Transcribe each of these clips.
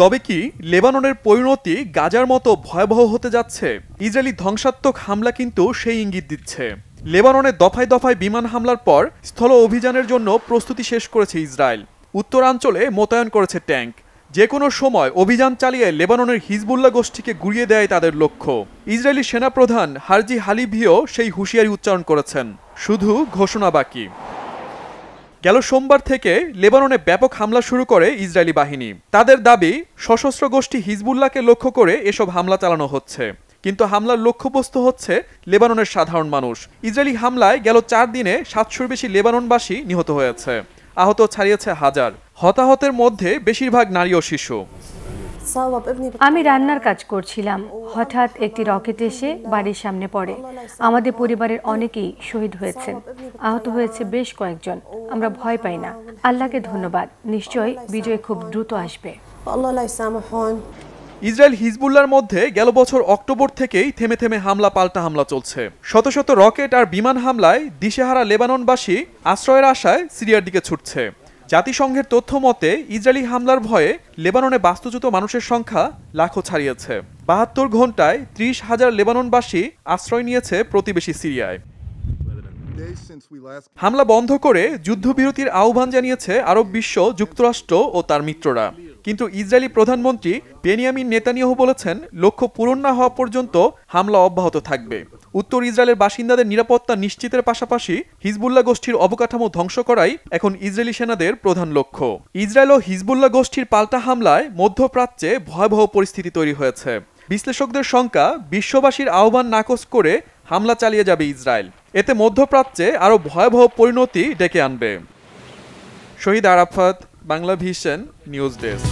তবে কি লেবাননের পরিণতি গাজার মতো ভয়াবহ হতে যাচ্ছে? ইসরায়েলি ধ্বংসাত্মক হামলা কিন্তু সেই ইঙ্গিত দিচ্ছে। লেবাননে দফায় দফায় বিমান হামলার পর স্থল অভিযানের জন্য প্রস্তুতি শেষ করেছে ইসরায়েল। উত্তরাঞ্চলে মোতায়েন করেছে ট্যাঙ্ক। যে কোনো সময় অভিযান চালিয়ে লেবাননের হিজবুল্লাহ গোষ্ঠীকে গুড়িয়ে দেয় তাদের লক্ষ্য। ইসরায়েলি সেনাপ্রধান হারজি হালিভিও সেই হুঁশিয়ারি উচ্চারণ করেছেন, শুধু ঘোষণা বাকি। গেল সোমবার থেকে লেবাননে ব্যাপক হামলা শুরু করে ইসরায়েলি বাহিনী। তাদের দাবি, সশস্ত্র গোষ্ঠী হিজবুল্লাহকে লক্ষ্য করে এসব হামলা চালানো হচ্ছে। কিন্তু হামলার লক্ষ্যবস্তু হচ্ছে লেবাননের সাধারণ মানুষ। ইসরায়েলি হামলায় গেল 4 দিনে 700-র বেশি লেবাননবাসী নিহত হয়েছে। আহত ছাড়িয়েছে হাজার। হতাহতের মধ্যে বেশিরভাগ নারী ও শিশু। আমি রান্নার কাজ করছিলাম, হঠাৎ একটি রকেট এসে বাড়ির সামনে পড়ে। আমাদের পরিবারের অনেকেই শহীদ হয়েছেন, আহত হয়েছে বেশ কয়েকজন। আমরা ভয় পাই না। আল্লাহকে ধন্যবাদ, নিশ্চয়ই বিজয় খুব দ্রুত আসবে। ইসরায়েল হিজবুল্লাহর মধ্যে গেল বছর অক্টোবর থেকেই থেমে থেমে হামলা পাল্টা হামলা চলছে। শত শত রকেট আর বিমান হামলায় দিশেহারা লেবাননবাসী আশ্রয়ের আশায় সিরিয়ার দিকে ছুটছে। জাতিসংঘের তথ্য মতে ইসরায়েলি হামলার ভয়ে লেবাননে বাস্তুচ্যুত মানুষের সংখ্যা লাখো ছাড়িয়েছে। 72 ঘন্টায় 30,000 লেবাননবাসী আশ্রয় নিয়েছে প্রতিবেশী সিরিয়ায়। হামলা বন্ধ করে যুদ্ধবিরতির আহ্বান জানিয়েছে আরব বিশ্ব, যুক্তরাষ্ট্র ও তার মিত্ররা। কিন্তু ইসরায়েলি প্রধানমন্ত্রী বেনিয়ামিন নেতানিয়াহু বলেছেন, লক্ষ্য পূরণ না হওয়া পর্যন্ত হামলা অব্যাহত থাকবে। উত্তর ইসরায়েলের বাসিন্দাদের নিরাপত্তা নিশ্চিতের পাশাপাশি হিজবুল্লাহ গোষ্ঠীর অবকাঠামো ধ্বংস করাই এখন ইসরায়েলি সেনাদের প্রধান লক্ষ্য। ইসরায়েল ও হিজবুল্লাহ গোষ্ঠীর পাল্টা হামলায় মধ্যপ্রাচ্যে ভয়াবহ পরিস্থিতি তৈরি হয়েছে। বিশ্লেষকদের শঙ্কা, বিশ্ববাসীর আহ্বান নাকচ করে হামলা চালিয়ে যাবে ইসরায়েল। এতে মধ্যপ্রাচ্যে আরও ভয়াবহ পরিণতি ডেকে আনবে। Shahid Arafat, Bangla Vision news desk.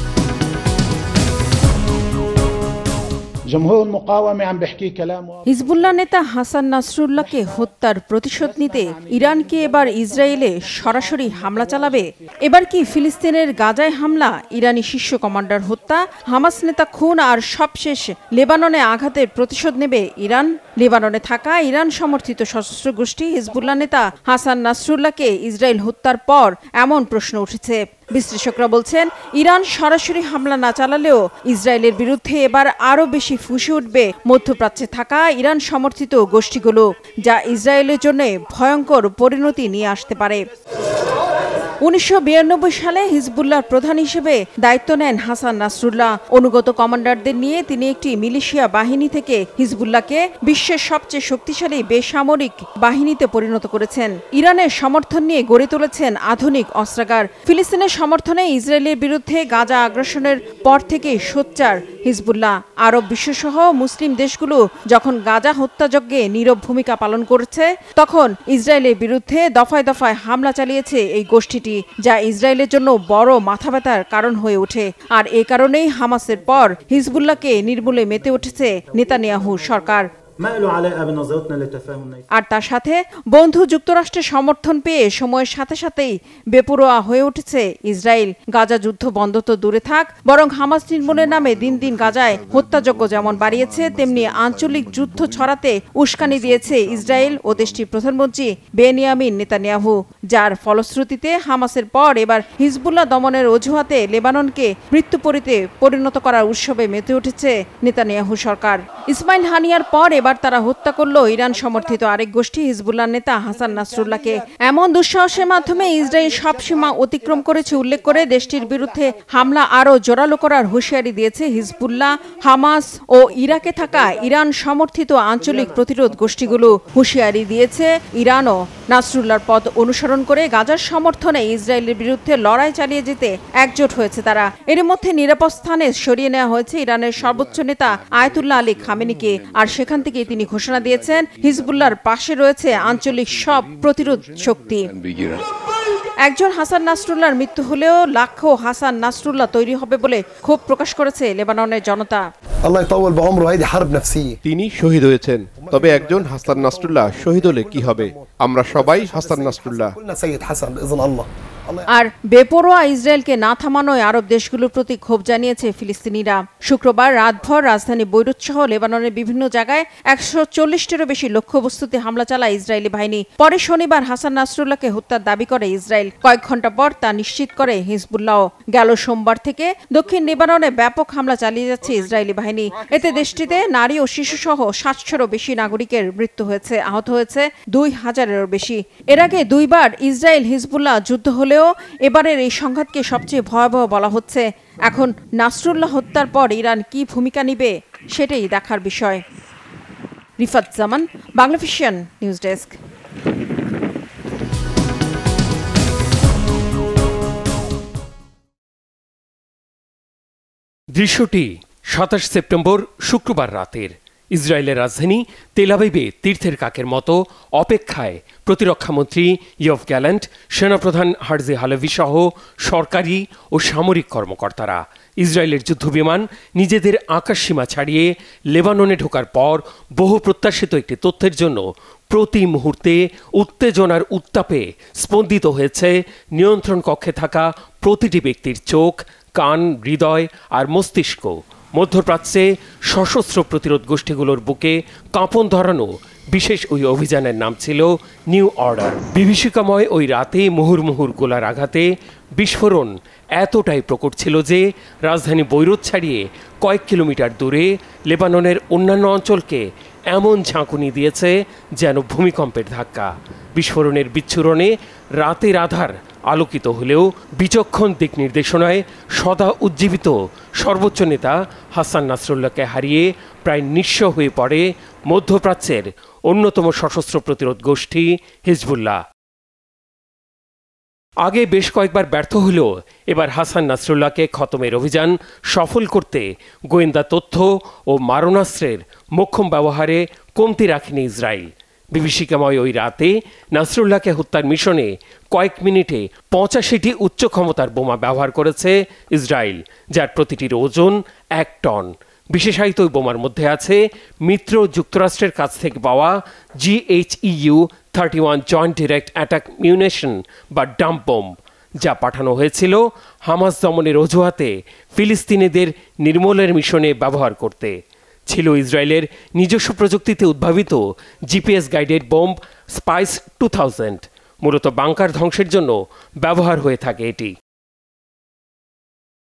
Hezbollah নেতা হাসান নাসরুল্লাহকে হত্যার প্রতিশোধ নিতে ইরান কি এবার ইসরায়েলে সরাসরি হামলা চালাবে? এবার কি ফিলিস্তিনের গাজায় হামলা, ইরানি শীর্ষ কমান্ডার হত্যা, হামাস নেতা খুন আর সবশেষ লেবাননে আঘাতের প্রতিশোধ নেবে ইরান? লেবাননে থাকা ইরান সমর্থিত সশস্ত্র গোষ্ঠী হিজবুল্লাহ নেতা হাসান নাসরুল্লাহকে ইসরায়েল হত্যার পর এমন প্রশ্ন উঠেছে। বিশ্লেষকরা বলছেন, ইরান সরাসরি হামলা না চালালেও ইসরায়েলের বিরুদ্ধে এবার আরও বেশি ফুঁসে উঠবে মধ্যপ্রাচ্যে থাকা ইরান সমর্থিত গোষ্ঠীগুলো, যা ইসরায়েলের জন্য ভয়ঙ্কর পরিণতি নিয়ে আসতে পারে। 1992 সালে হিজবুল্লাহর প্রধান হিসেবে দায়িত্ব নেন হাসান নাসরুল্লাহ। অনুগত কমান্ডারদের নিয়ে তিনি একটি মিলিশিয়া বাহিনী থেকে হিজবুল্লাহকে বিশ্বের সবচেয়ে শক্তিশালী বেসামরিক বাহিনীতে পরিণত করেছেন। ইরানের সমর্থন নিয়ে গড়ে তুলেছেন আধুনিক অস্ত্রাগার। ফিলিস্তিনের সমর্থনে ইসরায়েলের বিরুদ্ধে গাজা আগ্রাসনের পর থেকেই সোচ্চার হিজবুল্লাহ। আরব বিশ্বসহ মুসলিম দেশগুলো যখন গাজা হত্যাযজ্ঞে নীরব ভূমিকা পালন করেছে, তখন ইসরায়েলের বিরুদ্ধে দফায় দফায় হামলা চালিয়েছে এই গোষ্ঠীটি, যা ইসরায়েলের জন্য বড় মাথাব্যথার কারণ হয়ে ওঠে। আর এ কারণেই হামাসের পর হিজবুল্লাহকে নির্মূলে মেতে উঠেছে নেতানিয়াহু সরকার। আর তার সাথে বন্ধু যুক্তরাষ্ট্রের সমর্থন পেয়ে সময়ের সাথে সাথেই বেপরোয়া হয়ে উঠেছে ইসরায়েল। গাজা যুদ্ধ বন্ধ তো দূরে থাক, বরং হামাস নির্মূলের নামে দিন দিন গাজায় হত্যাযজ্ঞ যেমন বাড়িয়েছে, তেমনি আঞ্চলিক যুদ্ধ ছড়াতে উস্কানি দিয়েছে ইসরায়েল ও দেশটির প্রধানমন্ত্রী বেনিয়ামিন নেতানিয়াহু, যার ফলশ্রুতিতে হামাসের পর এবার হিজবুল্লাহ দমনের অজুহাতে লেবাননকে মৃত্যুপরীতে পরিণত করার উৎসবে মেতে উঠেছে নেতানিয়াহু সরকার। ইসমাইল হানিয়ার পর এবার তারা হত্যা করল ইরান সমর্থিত আরেক গোষ্ঠী হিজবুল্লাহ নেতা হাসান নাসরুল্লাহকে। এমন দুঃসাহসের মাধ্যমে ইসরায়েল সব সীমা অতিক্রম করেছে উল্লেখ করে দেশটির বিরুদ্ধে হামলা আরও জোরালো করার হুঁশিয়ারি দিয়েছে হিজবুল্লাহ, হামাস ও ইরাকে থাকা ইরান সমর্থিত আঞ্চলিক প্রতিরোধ গোষ্ঠীগুলো। হুঁশিয়ারি দিয়েছে ইরানও নাসরুল্লাহর পথ অনুসরণ করে গাজার সমর্থনে ইসরায়েলের বিরুদ্ধে লড়াই চালিয়ে যেতে একজোট হয়েছে তারা। এর মধ্যে নিরাপদ স্থানে সরিয়ে নেওয়া হয়েছে ইরানের সর্বোচ্চ নেতা আয়াতুল্লাহ আলী খামেনিকে। আর সেখান থেকে তিনি ঘোষণা দিয়েছেন, হিজবুল্লাহর পাশে রয়েছে আঞ্চলিক সব প্রতিরোধ শক্তি। একজন হাসান নাসরুল্লাহর মৃত্যু হলেও লাখো হাসান নাসরুল্লাহ তৈরি হবে বলে ক্ষোভ প্রকাশ করেছে লেবাননের জনতা। তিনি শহীদ হয়েছেন, তবে একজন হাসান নাসরুল্লাহ শহীদ হলে কি হবে? আমরা সবাই হাসান নাসরুল্লাহ। আর বেপরোয়া ইসরায়েলকে না থামানোয় আরব দেশগুলোর প্রতি ক্ষোভ জানিয়েছে ফিলিস্তিনিরা। শুক্রবার রাতভর রাজধানী বৈরুত সহ লেবাননের বিভিন্ন জায়গায় 140টিরও বেশি লক্ষ্যবস্তুতে হামলা চালায় ইসরায়েলি বাহিনী। পরে শনিবার হাসান নাসরুল্লাহকে হত্যার দাবি করে ইসরায়েল। কয়েক ঘন্টা পর তা নিশ্চিত করে হিজবুল্লাহ। গেল সোমবার থেকে দক্ষিণ লেবাননে ব্যাপক হামলা চালিয়ে যাচ্ছে ইসরায়েলি বাহিনী। এতে দেশটিতে নারী ও শিশুসহ 700-রও বেশি নাগরিকের মৃত্যু হয়েছে, আহত হয়েছে 2000-এরও বেশি। এর আগে দুইবার ইসরায়েল হিজবুল্লাহ যুদ্ধ হলেও এবারের এই সংঘাতকে সবচেয়ে ভয়াবহ বলা হচ্ছে। এখন নাসরুল্লাহ হত্যার পর ইরান কি ভূমিকা নিবে সেটাই দেখার বিষয়। রিফাত জামান, বাংলাভিশন নিউজ ডেস্ক। দৃশ্যটি 27 সেপ্টেম্বর শুক্রবার রাতের। ইসরায়েলের রাজধানী তেল আবিবে তীর্থের কাকের মতো অপেক্ষায় প্রতিরক্ষামন্ত্রী ইয়োভ গ্যালান্ট, সেনাপ্রধান হার্জি হালেভি সহ সরকারি ও সামরিক কর্মকর্তারা। ইসরায়েলের যুদ্ধবিমান নিজেদের আকাশসীমা ছাড়িয়ে লেবাননে ঢোকার পর বহু প্রত্যাশিত একটি তথ্যের জন্য প্রতি মুহূর্তে উত্তেজনার উত্তাপে স্পন্দিত হয়েছে নিয়ন্ত্রণ কক্ষে থাকা প্রতিটি ব্যক্তির চোখ, কান, হৃদয় আর মস্তিষ্ক। মধ্যপ্রাচ্যে সশস্ত্র প্রতিরোধ গোষ্ঠীগুলোর বুকে কাঁপন ধরানো বিশেষ ওই অভিযানের নাম ছিল নিউ অর্ডার। বিভীষিকাময় ওই রাতে মুহুর্মুহুর গোলার আঘাতে বিস্ফোরণ এতটাই প্রকট ছিল যে রাজধানী বৈরুত ছাড়িয়ে কয়েক কিলোমিটার দূরে লেবাননের অন্যান্য অঞ্চলকে এমন ঝাঁকুনি দিয়েছে যেন ভূমিকম্পের ধাক্কা। বিস্ফোরণের বিচ্ছুরণে রাতের আধার আলোকিত হলেও বিচক্ষণ দিক নির্দেশনায় সদা উজ্জীবিত সর্বোচ্চ নেতা হাসান নাসরুল্লাহকে হারিয়ে প্রায় নিঃস্ব হয়ে পড়ে মধ্যপ্রাচ্যের অন্যতম সশস্ত্র প্রতিরোধ গোষ্ঠী হিজবুল্লাহ। আগে বেশ কয়েকবার ব্যর্থ হলেও এবার হাসান নাসরুল্লাহকে খতমের অভিযান সফল করতে গোয়েন্দা তথ্য ও মারণাস্ত্রের মোক্ষম ব্যবহারে কমতি রাখেনি ইসরায়েল। বিভীষিকাময় ওই রাতে নাসরুল্লাহকে হত্যার মিশনে কয়েক মিনিটে 85টি উচ্চ ক্ষমতার বোমা ব্যবহার করেছে ইসরায়েল, যার প্রতিটির ওজন 1 টন। বিশেষায়িত ওই বোমার মধ্যে আছে মিত্র যুক্তরাষ্ট্রের কাছ থেকে পাওয়া GHEU-31 joint direct attack munition বা ডাম্প বোম, যা পাঠানো হয়েছিল হামাস দমনের অজুহাতে ফিলিস্তিনিদের নির্মূলের মিশনে ব্যবহার করতে। ছিল ইসরায়েলের নিজস্ব প্রযুক্তিতে উদ্ভাবিত GPS গাইডেড বোম স্পাইস 2000, মূলত বাংকার ধ্বংসের জন্য ব্যবহার হয়ে থাকে এটি।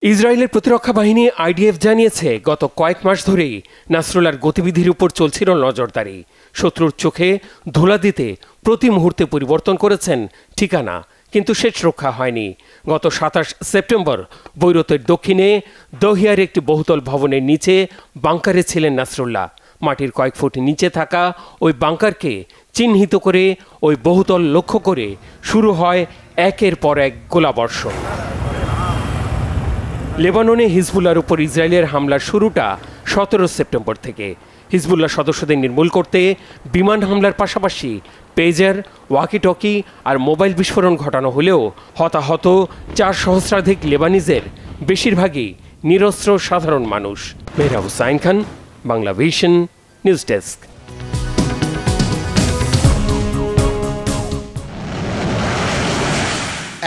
ইসরায়েলের প্রতিরক্ষা বাহিনী IDF জানিয়েছে গত কয়েক মাস ধরেই নাসরুল্লাহর গতিবিধির উপর চলছিল নজরদারি। শত্রুর চোখে ধুলা দিতে প্রতি মুহূর্তে পরিবর্তন করেছেন ঠিকানা, কিন্তু শেষ রক্ষা হয়নি। গত 27 সেপ্টেম্বর বৈরুতের দক্ষিণে দহিয়ার একটি বহুতল ভবনের নিচে বাংকারে ছিলেন নাসরুল্লাহ। মাটির কয়েক ফুট নিচে থাকা ওই বাংকারকে চিহ্নিত করে ওই বহুতল লক্ষ্য করে শুরু হয় একের পর এক গোলাবর্ষণ। লেবাননে হিজবুল্লাহর উপর ইসরায়েলের হামলার শুরুটা 17 সেপ্টেম্বর থেকে। হিজবুল্লাহ সদস্যদের নির্মূল করতে বিমান হামলার পাশাপাশি পেজার, ওয়াকিটকি আর মোবাইল বিস্ফোরণ ঘটানো হলেও হতাহত 4 সহস্রাধিক লেবানিজের, বেশিরভাগই নিরস্ত্র সাধারণ মানুষ। Mehra Hussain Khan, Banglavision news desk.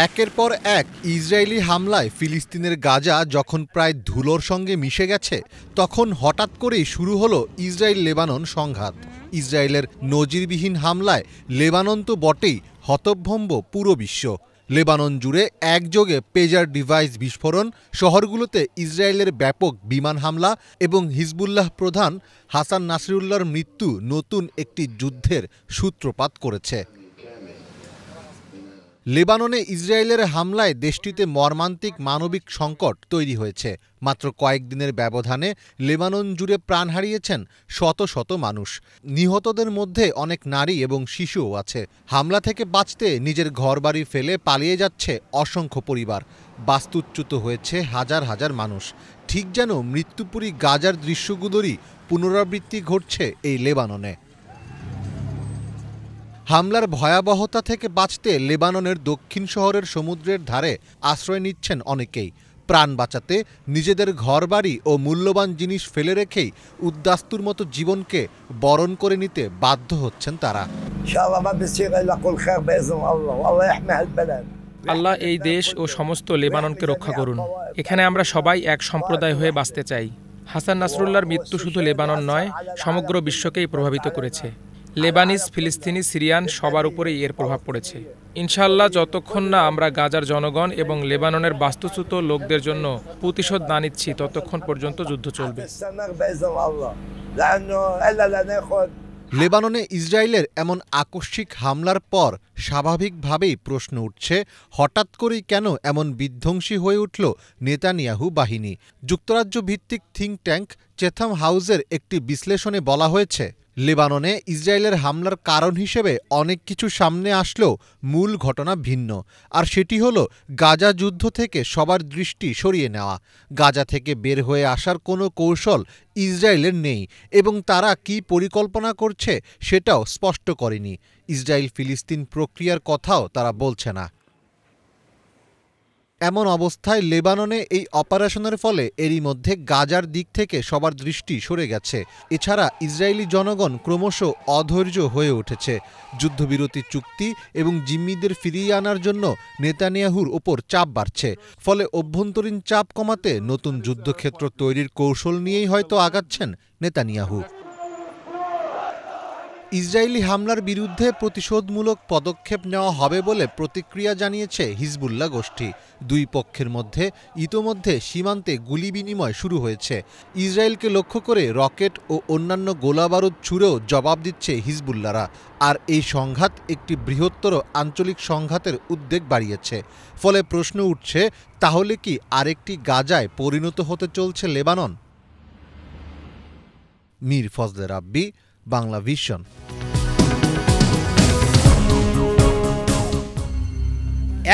একের পর এক ইসরায়েলি হামলায় ফিলিস্তিনের গাজা যখন প্রায় ধুলোর সঙ্গে মিশে গেছে, তখন হঠাৎ করেই শুরু হলো ইসরায়েল লেবানন সংঘাত। ইসরায়েলের নজিরবিহীন হামলায় লেবানন তো বটেই, হতভম্ব পুরো বিশ্ব। লেবানন জুড়ে একযোগে পেজার ডিভাইস বিস্ফোরণ, শহরগুলোতে ইসরায়েলের ব্যাপক বিমান হামলা এবং হিজবুল্লাহ প্রধান হাসান নাসরুল্লাহর মৃত্যু নতুন একটি যুদ্ধের সূত্রপাত করেছে। লেবাননে ইসরায়েলের হামলায় দেশটিতে মর্মান্তিক মানবিক সংকট তৈরি হয়েছে। মাত্র কয়েকদিনের ব্যবধানে লেবানন জুড়ে প্রাণ হারিয়েছেন শত শত মানুষ। নিহতদের মধ্যে অনেক নারী এবং শিশুও আছে। হামলা থেকে বাঁচতে নিজের ঘরবাড়ি ফেলে পালিয়ে যাচ্ছে অসংখ্য পরিবার। বাস্তুচ্যুত হয়েছে হাজার হাজার মানুষ। ঠিক যেন মৃত্যুপুরী গাজার দৃশ্যগুলোরই পুনরাবৃত্তি ঘটছে এই লেবাননে। হামলার ভয়াবহতা থেকে বাঁচতে লেবাননের দক্ষিণ শহরের সমুদ্রের ধারে আশ্রয় নিচ্ছেন অনেকেই। প্রাণ বাঁচাতে নিজেদের ঘরবাড়ি ও মূল্যবান জিনিস ফেলে রেখেই উদ্বাস্তুর মতো জীবনকে বরণ করে নিতে বাধ্য হচ্ছেন তারা। আল্লাহ এই দেশ ও সমস্ত লেবাননকে রক্ষা করুন। এখানে আমরা সবাই এক সম্প্রদায় হয়ে বাঁচতে চাই। হাসান নাসরুল্লাহর মৃত্যু শুধু লেবানন নয়, সমগ্র বিশ্বকেই প্রভাবিত করেছে। লেবানিজ, ফিলিস্তিনি, সিরিয়ান সবার উপরেই এর প্রভাব পড়েছে। ইনশাআল্লাহ যতক্ষণ না আমরা গাজার জনগণ এবং লেবাননের বাস্তুচ্যুত লোকদের জন্য প্রতিশোধ না নিচ্ছি, ততক্ষণ পর্যন্ত যুদ্ধ চলবে। লেবাননে ইসরায়েলের এমন আকস্মিক হামলার পর স্বাভাবিকভাবেই প্রশ্ন উঠছে, হঠাৎ করেই কেন এমন বিধ্বংসী হয়ে উঠল নেতানিয়াহু বাহিনী? যুক্তরাজ্য ভিত্তিক থিঙ্ক ট্যাঙ্ক চেথাম হাউসের একটি বিশ্লেষণে বলা হয়েছে, লেবাননে ইসরায়েলের হামলার কারণ হিসেবে অনেক কিছু সামনে আসলেও মূল ঘটনা ভিন্ন। আর সেটি হলো গাজা যুদ্ধ থেকে সবার দৃষ্টি সরিয়ে নেওয়া। গাজা থেকে বের হয়ে আসার কোনো কৌশল ইসরায়েলের নেই এবং তারা কী পরিকল্পনা করছে সেটাও স্পষ্ট করেনি। ইসরায়েল ফিলিস্তিন প্রক্রিয়ার কথাও তারা বলছে না। এমন অবস্থায় লেবাননে এই অপারেশনের ফলে এরই মধ্যে গাজার দিক থেকে সবার দৃষ্টি সরে গেছে। এছাড়া ইসরায়েলি জনগণ ক্রমশ অধৈর্য হয়ে উঠেছে। যুদ্ধবিরতি চুক্তি এবং জিম্মিদের ফিরিয়ে আনার জন্য নেতানিয়াহুর ওপর চাপ বাড়ছে। ফলে অভ্যন্তরীণ চাপ কমাতে নতুন যুদ্ধক্ষেত্র তৈরির কৌশল নিয়েই হয়তো আগাচ্ছেন নেতানিয়াহু। ইসরায়েলি হামলার বিরুদ্ধে প্রতিশোধমূলক পদক্ষেপ নেওয়া হবে বলে প্রতিক্রিয়া জানিয়েছে হিজবুল্লাহ গোষ্ঠী। দুই পক্ষের মধ্যে ইতোমধ্যে সীমান্তে গুলি বিনিময় শুরু হয়েছে। ইসরায়েলকে লক্ষ্য করে রকেট ও অন্যান্য গোলাবারুদ ছুড়েও জবাব দিচ্ছে হিজবুল্লাহরা। আর এই সংঘাত একটি বৃহত্তর আঞ্চলিক সংঘাতের উদ্বেগ বাড়িয়েছে। ফলে প্রশ্ন উঠছে, তাহলে কি আরেকটি গাজায় পরিণত হতে চলছে লেবানন? মীর ফজলে রাব্বি, বাংলা ভিশন।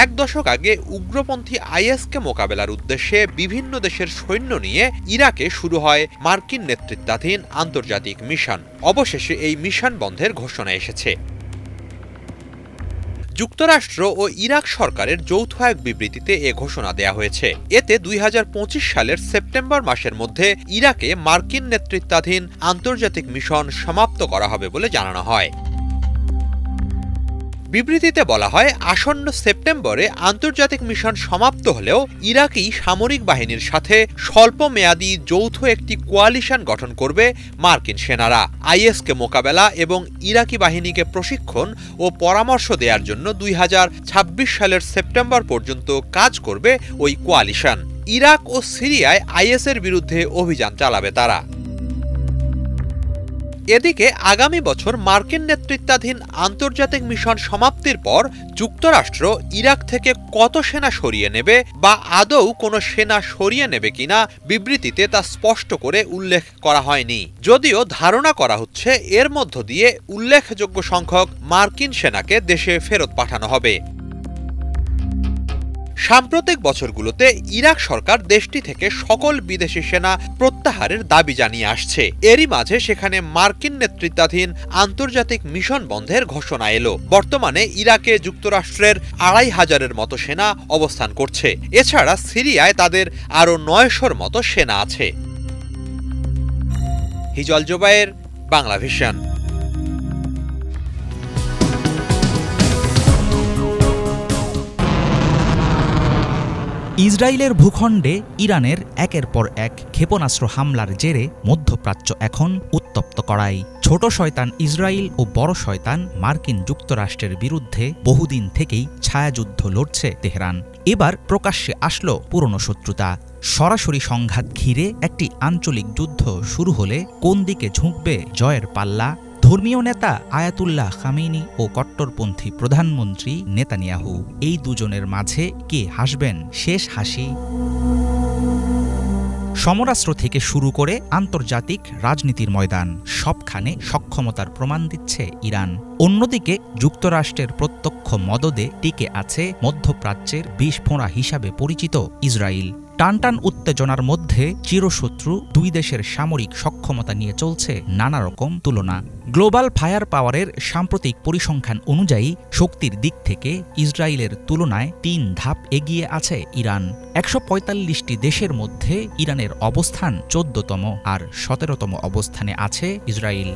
এক দশক আগে উগ্রপন্থী আইএসকে মোকাবেলার উদ্দেশ্যে বিভিন্ন দেশের সৈন্য নিয়ে ইরাকে শুরু হয় মার্কিন নেতৃত্বাধীন আন্তর্জাতিক মিশন। অবশেষে এই মিশন বন্ধের ঘোষণা এসেছে। যুক্তরাষ্ট্র ও ইরাক সরকারের যৌথ এক বিবৃতিতে এ ঘোষণা দেয়া হয়েছে। এতে ২০২৫ সালের সেপ্টেম্বর মাসের মধ্যে ইরাকে মার্কিন নেতৃত্বাধীন আন্তর্জাতিক মিশন সমাপ্ত করা হবে বলে জানানো হয়। বিবৃতিতে বলা হয়, আসন্ন সেপ্টেম্বরে আন্তর্জাতিক মিশন সমাপ্ত হলেও ইরাকি সামরিক বাহিনীর সাথে স্বল্প মেয়াদী যৌথ একটি কোয়ালিশন গঠন করবে মার্কিন সেনারা। আইএসকে মোকাবেলা এবং ইরাকি বাহিনীকে প্রশিক্ষণ ও পরামর্শ দেওয়ার জন্য ২০২৬ সালের সেপ্টেম্বর পর্যন্ত কাজ করবে ওই কোয়ালিশন। ইরাক ও সিরিয়ায় আইএসের বিরুদ্ধে অভিযান চালাবে তারা। এদিকে আগামী বছর মার্কিন নেতৃত্বাধীন আন্তর্জাতিক মিশন সমাপ্তির পর যুক্তরাষ্ট্র ইরাক থেকে কত সেনা সরিয়ে নেবে বা আদৌ কোনো সেনা সরিয়ে নেবে কিনা বিবৃতিতে তা স্পষ্ট করে উল্লেখ করা হয়নি। যদিও ধারণা করা হচ্ছে এর মধ্য দিয়ে উল্লেখযোগ্য সংখ্যক মার্কিন সেনাকে দেশে ফেরত পাঠানো হবে। সাম্প্রতিক বছরগুলোতে ইরাক সরকার দেশটি থেকে সকল বিদেশি সেনা প্রত্যাহারের দাবি জানিয়ে আসছে। এরই মাঝে সেখানে মার্কিন নেতৃত্বাধীন আন্তর্জাতিক মিশন বন্ধের ঘোষণা এলো। বর্তমানে ইরাকে যুক্তরাষ্ট্রের ২৫০০-এর মতো সেনা অবস্থান করছে। এছাড়া সিরিয়ায় তাদের আরও ৯০০-র মতো সেনা আছে। হিজল জোবায়ের, বাংলা ভিশন। ইসরায়েলের ভূখণ্ডে ইরানের একের পর এক ক্ষেপণাস্ত্র হামলার জেরে মধ্যপ্রাচ্য এখন উত্তপ্ত করায়। ছোট শয়তান ইসরায়েল ও বড় শয়তান মার্কিন যুক্তরাষ্ট্রের বিরুদ্ধে বহুদিন থেকেই ছায়াযুদ্ধ লড়ছে তেহরান। এবার প্রকাশ্যে আসলো পুরনো শত্রুতা। সরাসরি সংঘাত ঘিরে একটি আঞ্চলিক যুদ্ধ শুরু হলে কোন দিকে ঝুঁকবে জয়ের পাল্লা? ধর্মীয় নেতা আয়াতুল্লাহ খামেনি ও কট্টরপন্থী প্রধানমন্ত্রী নেতানিয়াহু, এই দুজনের মাঝে কে হাসবেন শেষ হাসি? সমরাস্ত্র থেকে শুরু করে আন্তর্জাতিক রাজনীতির ময়দান, সবখানে সক্ষমতার প্রমাণ দিচ্ছে ইরান। অন্যদিকে যুক্তরাষ্ট্রের প্রত্যক্ষ মদদে টিকে আছে মধ্যপ্রাচ্যের বিষফোঁড়া হিসাবে পরিচিত ইসরায়েল। টানটান উত্তেজনার মধ্যে চিরশত্রু দুই দেশের সামরিক সক্ষমতা নিয়ে চলছে নানা রকম তুলনা। গ্লোবাল ফায়ার পাওয়ারের সাম্প্রতিক পরিসংখ্যান অনুযায়ী শক্তির দিক থেকে ইসরায়েলের তুলনায় ৩ ধাপ এগিয়ে আছে ইরান। ১৪৫টি দেশের মধ্যে ইরানের অবস্থান ১৪তম আর ১৭তম অবস্থানে আছে ইসরায়েল।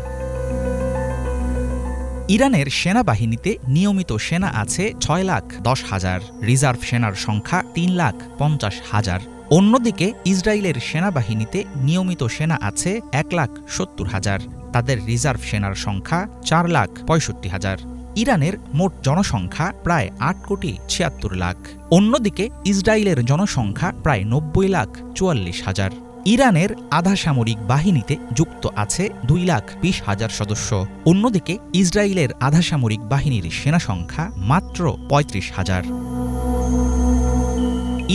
ইরানের সেনাবাহিনীতে নিয়মিত সেনা আছে 6,10,000, রিজার্ভ সেনার সংখ্যা 3,50,000। অন্যদিকে ইসরায়েলের সেনাবাহিনীতে নিয়মিত সেনা আছে 1,70,000, তাদের রিজার্ভ সেনার সংখ্যা 4,65,000। ইরানের মোট জনসংখ্যা প্রায় 8,76,00,000। অন্যদিকে ইসরায়েলের জনসংখ্যা প্রায় 90,44,000। ইরানের আধা সামরিক বাহিনীতে যুক্ত আছে 2,20,000 সদস্য। অন্যদিকে ইসরায়েলের আধা সামরিক বাহিনীর সেনা সংখ্যা মাত্র 35,000।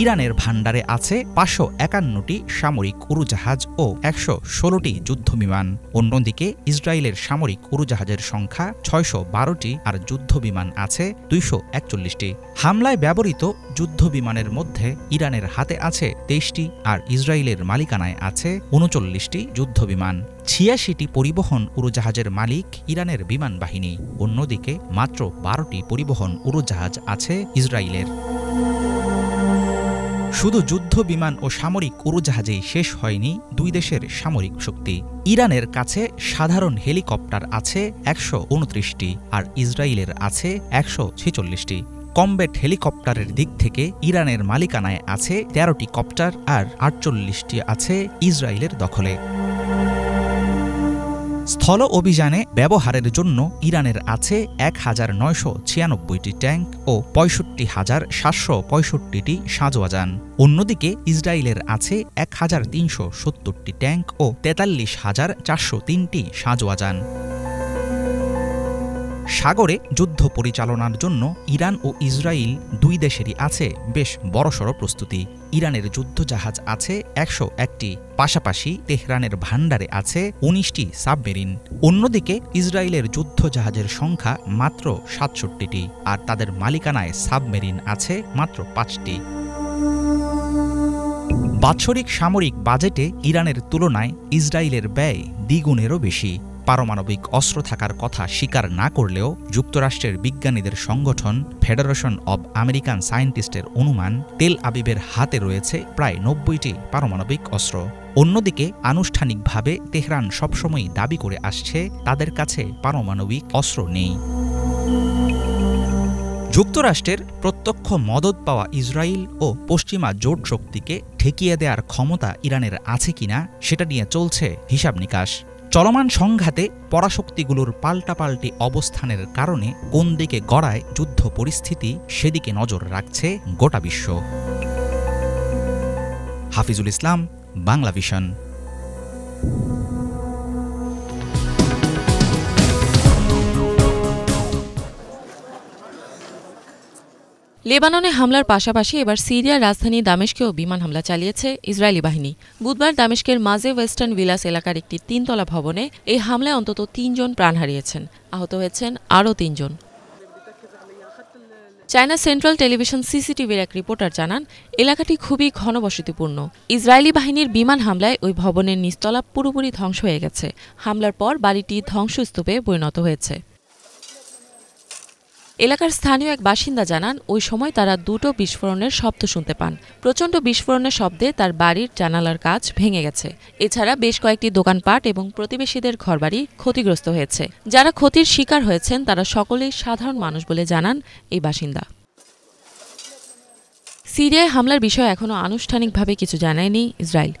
ইরানের ভাণ্ডারে আছে 551টি সামরিক উড়োজাহাজ ও 116টি যুদ্ধবিমান। অন্যদিকে ইসরায়েলের সামরিক উড়োজাহাজের সংখ্যা 612টি আর যুদ্ধবিমান আছে 241টি। হামলায় ব্যবহৃত যুদ্ধবিমানের মধ্যে ইরানের হাতে আছে 23টি আর ইসরায়েলের মালিকানায় আছে 39টি যুদ্ধবিমান। 86টি পরিবহন উড়োজাহাজের মালিক ইরানের বিমান বাহিনী। অন্যদিকে মাত্র 12টি পরিবহন উড়োজাহাজ আছে ইসরায়েলের। শুধু যুদ্ধ বিমান ও সামরিক উড়োজাহাজেই শেষ হয়নি দুই দেশের সামরিক শক্তি। ইরানের কাছে সাধারণ হেলিকপ্টার আছে 129টি আর ইসরায়েলের আছে 146টি। কমব্যাট হেলিকপ্টারের দিক থেকে ইরানের মালিকানায় আছে 13টি কপ্টার আর 48টি আছে ইসরায়েলের দখলে। স্থল অভিযানে ব্যবহারের জন্য ইরানের আছে 1,996টি ট্যাঙ্ক ও 65,765টি সাঁজোয়াজান। অন্যদিকে ইসরায়েলের আছে 1,370টি ট্যাঙ্ক ও 43,403টি সাঁজোয়াজান। সাগরে যুদ্ধ পরিচালনার জন্য ইরান ও ইসরায়েল দুই দেশেরই আছে বেশ বড়সড় প্রস্তুতি। ইরানের যুদ্ধজাহাজ আছে 101টি, পাশাপাশি তেহরানের ভাণ্ডারে আছে 19টি সাবমেরিন। অন্যদিকে ইসরায়েলের যুদ্ধজাহাজের সংখ্যা মাত্র 67টি আর তাদের মালিকানায় সাবমেরিন আছে মাত্র 5টি। বাৎসরিক সামরিক বাজেটে ইরানের তুলনায় ইসরায়েলের ব্যয় দ্বিগুণেরও বেশি। পারমাণবিক অস্ত্র থাকার কথা স্বীকার না করলেও যুক্তরাষ্ট্রের বিজ্ঞানীদের সংগঠন ফেডারেশন অব আমেরিকান সায়েন্টিস্টের অনুমান তেল আবিবের হাতে রয়েছে প্রায় 90টি পারমাণবিক অস্ত্র। অন্যদিকে আনুষ্ঠানিকভাবে তেহরান সবসময়ই দাবি করে আসছে তাদের কাছে পারমাণবিক অস্ত্র নেই। যুক্তরাষ্ট্রের প্রত্যক্ষ মদদ পাওয়া ইসরায়েল ও পশ্চিমা জোট শক্তিকে ঠেকিয়ে দেওয়ার ক্ষমতা ইরানের আছে কিনা সেটা নিয়ে চলছে হিসাব নিকাশ। চলমান সংঘাতে পরাশক্তিগুলোর পাল্টাপাল্টি অবস্থানের কারণে কোন দিকে গড়ায় যুদ্ধ পরিস্থিতি সেদিকে নজর রাখছে গোটা বিশ্ব। হাফিজুল ইসলাম, বাংলা ভিশন। লেবাননে হামলার পাশাপাশি এবার সিরিয়ার রাজধানী দামেস্কেও বিমান হামলা চালিয়েছে ইসরায়েলি বাহিনী। বুধবার দামেস্কের মাঝে ওয়েস্টার্ন ভিলাস এলাকার একটি 3তলা ভবনে এই হামলায় অন্তত 3 জন প্রাণ হারিয়েছেন, আহত হয়েছেন আরও 3 জন। চায়না সেন্ট্রাল টেলিভিশন সিসিটিভির এক রিপোর্টার জানান, এলাকাটি খুবই ঘনবসতিপূর্ণ। ইসরায়েলি বাহিনীর বিমান হামলায় ওই ভবনের নিচতলা পুরোপুরি ধ্বংস হয়ে গেছে। হামলার পর বাড়িটি ধ্বংসস্তূপে পরিণত হয়েছে। এলাকার স্থানীয় এক বাসিন্দা জানান, ওই সময় তারা 2টো বিস্ফোরণের শব্দ শুনতে পান। প্রচণ্ড বিস্ফোরণের শব্দে তার বাড়ির জানালার কাচ ভেঙে গেছে। এছাড়া বেশ কয়েকটি দোকানপাট এবং প্রতিবেশীদের ঘরবাড়ি ক্ষতিগ্রস্ত হয়েছে। যারা ক্ষতির শিকার হয়েছেন তারা সকলেই সাধারণ মানুষ বলে জানান এই বাসিন্দা। সিরিয়ায় হামলার বিষয়ে এখনও আনুষ্ঠানিকভাবে কিছু জানায়নি ইসরায়েল।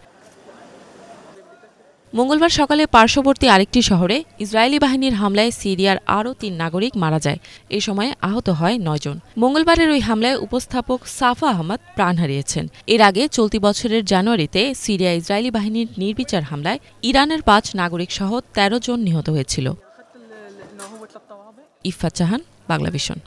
মঙ্গলবার সকালে পার্শ্ববর্তী আরেকটি শহরে ইসরায়েলি বাহিনীর হামলায় সিরিয়ার আরও 3 নাগরিক মারা যায়। এ সময় আহত হয় 9 জন। মঙ্গলবারের ওই হামলায় উপস্থাপক সাফা আহমদ প্রাণ হারিয়েছেন। এর আগে চলতি বছরের জানুয়ারিতে সিরিয়া ইসরায়েলি বাহিনীর নির্বিচার হামলায় ইরানের 5 নাগরিক সহ 13 জন নিহত হয়েছিল। ইফফাত জাহান, বাংলা ভিশন।